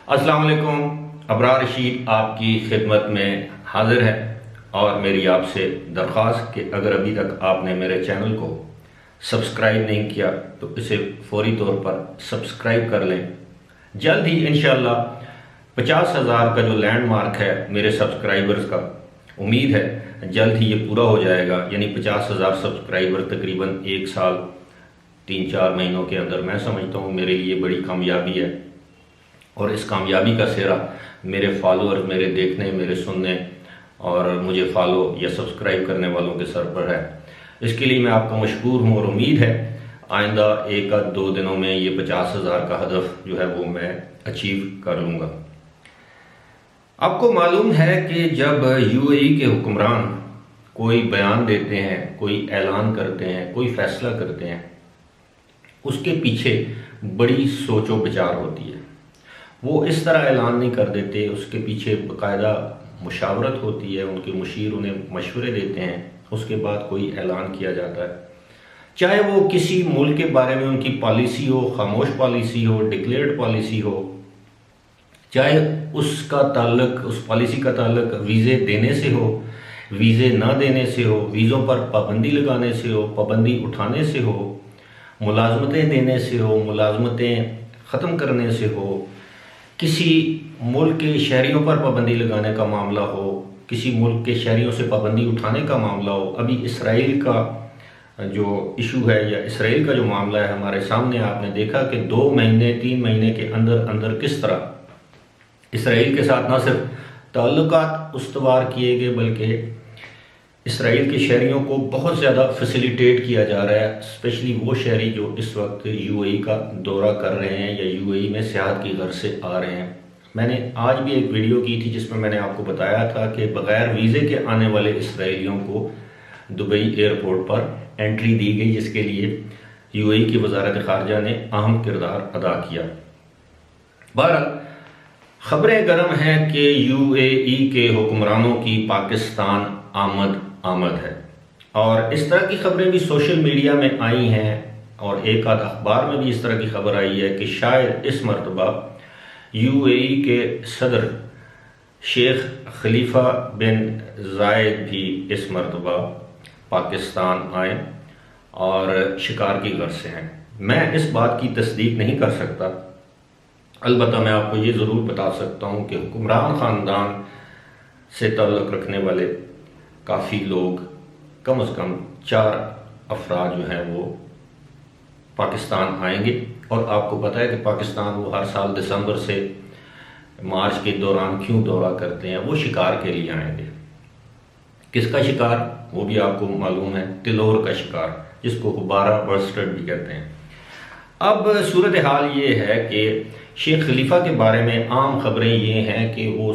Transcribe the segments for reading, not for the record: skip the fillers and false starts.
अस्सलाम वालेकुम। अबरार रशीद आपकी खिदमत में हाजिर है और मेरी आपसे दरख्वास्त कि अगर अभी तक आपने मेरे चैनल को सब्सक्राइब नहीं किया तो इसे फौरी तौर पर सब्सक्राइब कर लें। जल्द ही इंशाल्लाह 50,000 का जो लैंडमार्क है मेरे सब्सक्राइबर्स का, उम्मीद है जल्द ही ये पूरा हो जाएगा। यानी 50,000 सब्सक्राइबर तकरीबन 1 साल 3-4 महीनों के अंदर, मैं समझता हूँ मेरे लिए बड़ी कामयाबी है। और इस कामयाबी का सेहरा मेरे फॉलोअर, मेरे देखने, मेरे सुनने और मुझे फॉलो या सब्सक्राइब करने वालों के सर पर है। इसके लिए मैं आपका मशकूर हूँ और उम्मीद है आइंदा 1-2 दिनों में ये 50,000 का हदफ जो है वो मैं अचीव कर लूँगा। आपको मालूम है कि जब यूएई के हुक्मरान कोई बयान देते हैं, कोई ऐलान करते हैं, कोई फैसला करते हैं, उसके पीछे बड़ी सोचो विचार होती है। वो इस तरह ऐलान नहीं कर देते, उसके पीछे बाकायदा मुशावरत होती है, उनके मुशीर उन्हें मशवरे देते हैं, उसके बाद कोई ऐलान किया जाता है। चाहे वो किसी मुल्क के बारे में उनकी पॉलिसी हो, खामोश पॉलिसी हो, डिक्लेयर्ड पॉलिसी हो, चाहे उसका ताल्लुक, उस पॉलिसी का ताल्लुक वीज़े देने से हो, वीज़े ना देने से हो, वीज़ों पर पाबंदी लगाने से हो, पाबंदी उठाने से हो, मुलाजमतें देने से हो, मुलाजमतें ख़त्म करने से हो, किसी मुल्क के शहरियों पर पाबंदी लगाने का मामला हो, किसी मुल्क के शहरियों से पाबंदी उठाने का मामला हो। अभी इसराइल का जो इशू है या इसराइल का जो मामला है हमारे सामने, आपने देखा कि 2 महीने 3 महीने के अंदर अंदर किस तरह इसराइल के साथ न सिर्फ ताल्लुकात उस्तवार किए गए बल्कि इसराइल के शहरियों को बहुत ज़्यादा फैसिलिटेट किया जा रहा है, स्पेशली वो शहरी जो इस वक्त यूएई का दौरा कर रहे हैं या यूएई में सियाहत की गर्ज से आ रहे हैं। मैंने आज भी एक वीडियो की थी जिसमें मैंने आपको बताया था कि बग़ैर वीज़े के आने वाले इसराइलियों को दुबई एयरपोर्ट पर एंट्री दी गई, जिसके लिए यूएई की वजारत ख़ारजा ने अहम किरदार अदा किया। बहरहाल खबरें गर्म हैं कि यूएई के हुक्मरानों की पाकिस्तान आमद है और इस तरह की खबरें भी सोशल मीडिया में आई हैं और एक आध अखबार में भी इस तरह की खबर आई है कि शायद इस मरतबा यूएई के सदर शेख खलीफा बिन जायद भी इस मरतबा पाकिस्तान आए और शिकार की गर्ज से हैं। मैं इस बात की तस्दीक नहीं कर सकता, अलबत्ता मैं आपको ये ज़रूर बता सकता हूँ कि हुक्मरान ख़ानदान से ताल्लुक़ रखने वाले काफ़ी लोग, कम से कम 4 अफराद जो हैं वो पाकिस्तान आएंगे। और आपको पता है कि पाकिस्तान वो हर साल दिसंबर से मार्च के दौरान क्यों दौरा करते हैं, वो शिकार के लिए आएंगे। किसका शिकार वो भी आपको मालूम है, तिलोर का शिकार, जिसको गुब्बारा बस्टर्ड भी कहते हैं। अब सूरत हाल ये है कि शेख खलीफा के बारे में आम खबरें ये हैं कि वो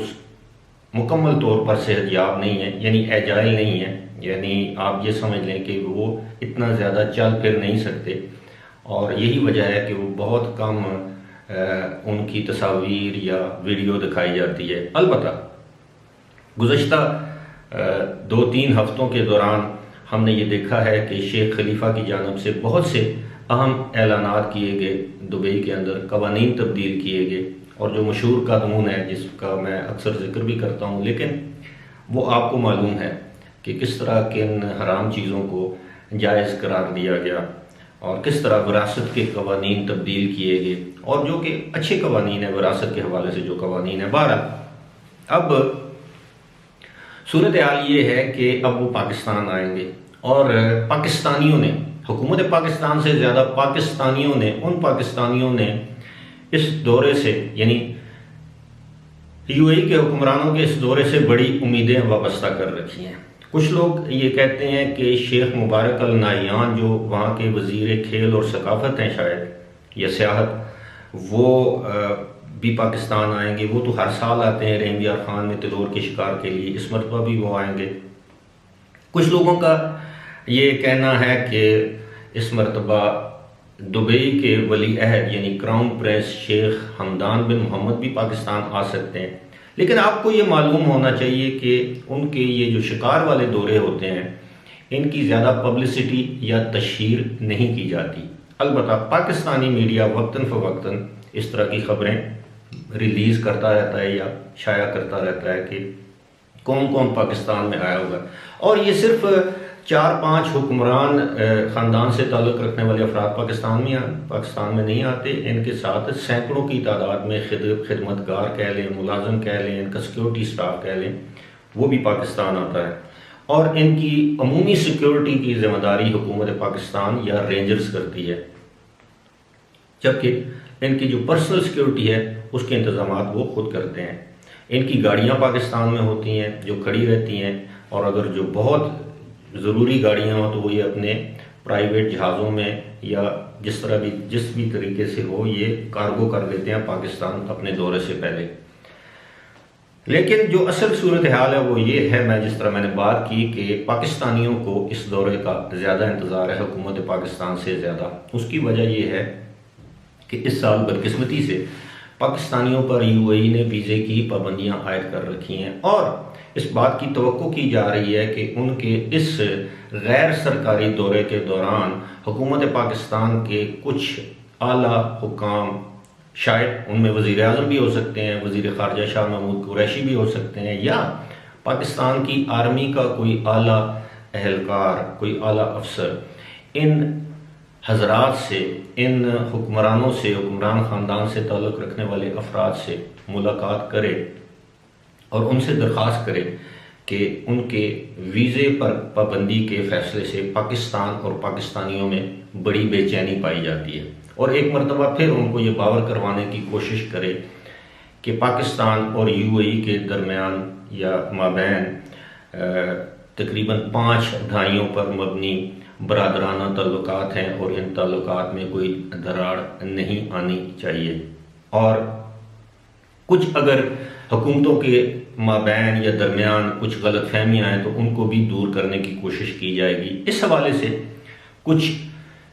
मुकम्मल तौर पर सेहतयाब नहीं है, यानी एजाइल नहीं है, यानी आप ये समझ लें कि वो इतना ज़्यादा चल फिर नहीं सकते और यही वजह है कि वो बहुत कम उनकी तस्वीर या वीडियो दिखाई जाती है। अलबत्ता गुज़श्ता 2-3 हफ्तों के दौरान हमने ये देखा है कि शेख खलीफा की जानिब से बहुत से अहम ऐलानात किए गए, दुबई के अंदर कवानीन तब्दील किए गए और जो मशहूर कानून है जिसका मैं अक्सर जिक्र भी करता हूँ, लेकिन वो आपको मालूम है कि किस तरह किन हराम चीज़ों को जायज़ करार दिया गया और किस तरह विरासत के कवानीन तब्दील किए गए और जो कि अच्छे कवानीन है विरासत के हवाले से जो कवानीन है। बहरहाल अब सूरत हाल ये है कि अब वो पाकिस्तान आएंगे और पाकिस्तानियों ने, हुकूमत पाकिस्तान से ज़्यादा पाकिस्तानियों ने, उन पाकिस्तानियों ने इस दौरे से, यानी यूएई के हुक्मरानों के इस दौरे से बड़ी उम्मीदें वाबस्ता कर रखी हैं। कुछ लोग ये कहते हैं कि शेख मुबारक अल नाहियान जो वहाँ के वज़ीर खेल और सकाफ़त हैं शायद या सियाहत, वो भी पाकिस्तान आएंगे। वो तो हर साल आते हैं रेंबियार खान में तिलोर के शिकार के लिए, इस मरतबा भी वो आएंगे। कुछ लोगों का ये कहना है कि इस मरतबा दुबई के वली अहद यानी क्राउन प्रिंस शेख हमदान बिन मोहम्मद भी पाकिस्तान आ सकते हैं। लेकिन आपको ये मालूम होना चाहिए कि उनके ये जो शिकार वाले दौरे होते हैं इनकी ज़्यादा पब्लिसिटी या तशहीर नहीं की जाती। अलबत्ता पाकिस्तानी मीडिया वक्तन फ़वक्तन इस तरह की खबरें रिलीज़ करता रहता है या शाया करता रहता है कि कौन कौन पाकिस्तान में आया हुआ है। और ये सिर्फ 4-5 हुक्मरान ख़ानदान से ताल्लुक़ रखने वाले अफराद पाकिस्तान में नहीं आते। इनके साथ सैकड़ों की तादाद में खिदमतगार कह लें, मुलाजम कह लें, इनका सिक्योरिटी स्टाफ कह लें, वो भी पाकिस्तान आता है। और इनकी अमूमी सिक्योरिटी की जिम्मेदारी हुकूमत पाकिस्तान या रेंजर्स करती है, जबकि इनकी जो पर्सनल सिक्योरिटी है उसके इंतजाम वो खुद करते हैं। इनकी गाड़ियाँ पाकिस्तान में होती हैं जो खड़ी रहती हैं, और अगर जो बहुत ज़रूरी गाड़ियाँ हों तो वो ये अपने प्राइवेट जहाज़ों में या जिस भी तरीके से हो ये कार्गो कर देते हैं पाकिस्तान अपने दौरे से पहले। लेकिन जो असल सूरत हाल है वो ये है, मैं जिस तरह मैंने बात की कि पाकिस्तानियों को इस दौरे का ज़्यादा इंतज़ार है हुकूमत पाकिस्तान से ज़्यादा। उसकी वजह ये है कि इस साल बदकिस्मती से पाकिस्तानियों पर यूएई ने वीज़े की पाबंदियां आयद कर रखी हैं, और इस बात की तवक्को की जा रही है कि उनके इस गैर सरकारी दौरे के दौरान हुकूमत पाकिस्तान के कुछ आला हुकाम, शायद उनमें वज़ीर आज़म भी हो सकते हैं, वज़ीर ख़ारजा शाह महमूद कुरैशी भी हो सकते हैं, या पाकिस्तान की आर्मी का कोई आला एहलकार, कोई आला अफसर इन हजरात से, इन हुक्मरानों से, हुक्मरान ख़ानदान से ताल्लुक़ रखने वाले अफराद से मुलाकात करे और उनसे दरख्वास्त करे कि उनके वीज़े पर पाबंदी के फ़ैसले से पाकिस्तान और पाकिस्तानियों में बड़ी बेचैनी पाई जाती है, और एक मरतबा फिर उनको ये बावर करवाने की कोशिश करे कि पाकिस्तान और यूएई के दरमियान या माबैन तकरीबन 5 दहाइयों पर मबनी बरादराना ताल्लुकात हैं, और इन ताल्लुकात में कोई दरार नहीं आनी चाहिए। और कुछ अगर हुकूमतों के माबैन या दरमियान कुछ गलत फहमियाँ हैं तो उनको भी दूर करने की कोशिश की जाएगी। इस हवाले से कुछ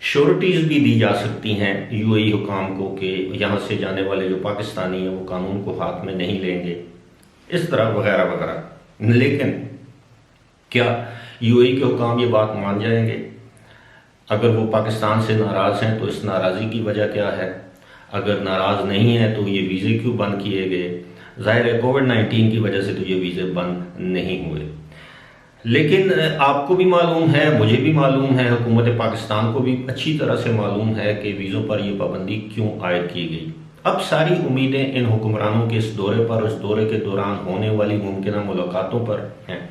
श्योरिटीज़ भी दी जा सकती हैं यूएई हुकाम को कि यहाँ से जाने वाले जो पाकिस्तानी हैं वो कानून को हाथ में नहीं लेंगे, इस तरह वगैरह वगैरह। लेकिन क्या यूएई के हुकाम ये बात मान जाएंगे? अगर वो पाकिस्तान से नाराज़ हैं तो इस नाराज़गी की वजह क्या है? अगर नाराज़ नहीं है तो ये वीज़े क्यों बंद किए गए? ज़ाहिर है कोविड-19 की वजह से तो ये वीज़े बंद नहीं हुए। लेकिन आपको भी मालूम है, मुझे भी मालूम है, हुकूमत पाकिस्तान को भी अच्छी तरह से मालूम है कि वीज़ों पर यह पाबंदी क्यों आयद की गई। अब सारी उम्मीदें इन हुक्मरानों के इस दौरे पर, इस दौरे के दौरान होने वाली मुमकिन मुलाकातों पर हैं,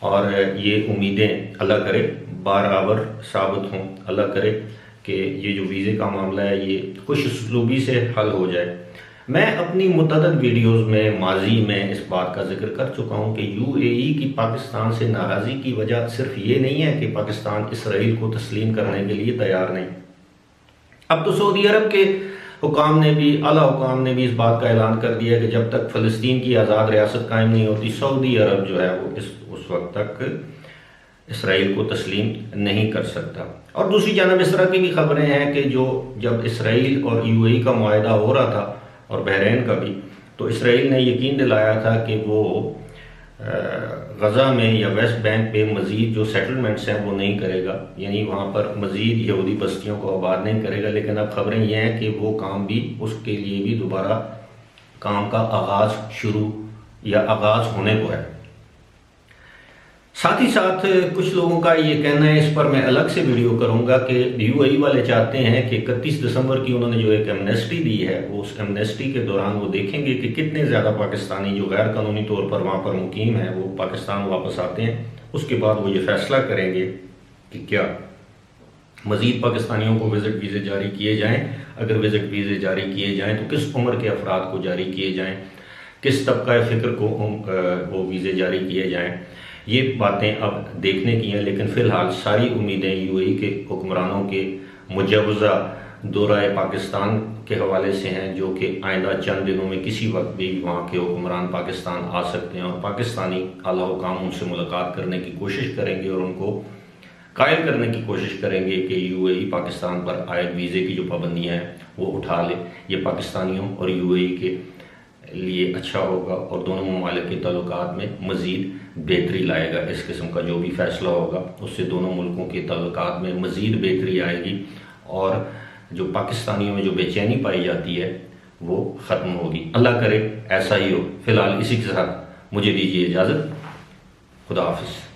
और ये उम्मीदें अल्लाह करे बराबर साबित हों। अल्लाह करे कि ये जो वीज़े का मामला है ये खुश उसलूबी से हल हो जाए। मैं अपनी मुतअद्दिद वीडियोज़ में माजी में इस बात का जिक्र कर चुका हूँ कि यूएई की पाकिस्तान से नाराज़गी की वजह सिर्फ ये नहीं है कि पाकिस्तान इसराइल को तस्लीम करने के लिए तैयार नहीं। अब तो सऊदी अरब के हुकाम ने भी, आला हुकाम ने भी इस बात का ऐलान कर दिया कि जब तक फ़लस्तीन की आज़ाद रियासत कायम नहीं होती सऊदी अरब जो है वो उस वक्त तक इसराइल को तस्लीम नहीं कर सकता। और दूसरी जानब इस तरह की भी खबरें हैं कि जब इसराइल और यूएई का मुआहदा हो रहा था, और बहरीन का भी, तो इसराइल ने यकीन दिलाया था कि वो गज़ा में या वेस्ट बैंक पे मज़ीद जो सेटलमेंट्स हैं वो नहीं करेगा, यानी वहाँ पर मज़ीद यहूदी बस्तियों को आबाद नहीं करेगा। लेकिन अब खबरें ये हैं कि वो काम भी, उसके लिए भी दोबारा काम का आगाज़ शुरू या आगाज़ होने को है। साथ ही साथ कुछ लोगों का ये कहना है, इस पर मैं अलग से वीडियो करूंगा, कि यूएई वाले चाहते हैं कि 31 दिसंबर की उन्होंने जो एक एमनेस्टी दी है, वो उस एमनेस्टी के दौरान वो देखेंगे कि कितने ज़्यादा पाकिस्तानी जो गैर कानूनी तौर पर वहाँ पर मुकीम हैं वो पाकिस्तान वापस आते हैं। उसके बाद वो ये फैसला करेंगे कि क्या मज़ीद पाकिस्तानियों को विज़िट वीज़े जारी किए जाएँ। अगर विज़िट वीज़े जारी किए जाएँ तो किस उम्र के अफराद को जारी किए जाएँ, किस तबका फ़िक्र को वो वीज़े जारी किए जाएँ। ये बातें अब देखने की हैं। लेकिन फ़िलहाल सारी उम्मीदें यूएई के हुक्मरानों के मुजवज़ा दौरा पाकिस्तान के हवाले से हैं, जो कि आइंदा चंद दिनों में किसी वक्त भी वहाँ के हुक्मरान पाकिस्तान आ सकते हैं और पाकिस्तानी आला हुकाम उनसे मुलाकात करने की कोशिश करेंगे और उनको कायल करने की कोशिश करेंगे कि यूएई पाकिस्तान पर आयद वीज़े की जो पाबंदियाँ हैं वो उठा ले। ये पाकिस्तानियों और यूएई के लिए अच्छा होगा और दोनों ममालिक के ताल्लुकात में मज़ीद बेहतरी लाएगा। इस किस्म का जो भी फ़ैसला होगा उससे दोनों मुल्कों के ताल्लुकात में मज़ीद बेहतरी आएगी, और जो पाकिस्तानियों में जो बेचैनी पाई जाती है वो ख़त्म होगी। अल्लाह करे ऐसा ही हो। फ़िलहाल इसी के साथ मुझे दीजिए इजाज़त। खुदा हाफिज़।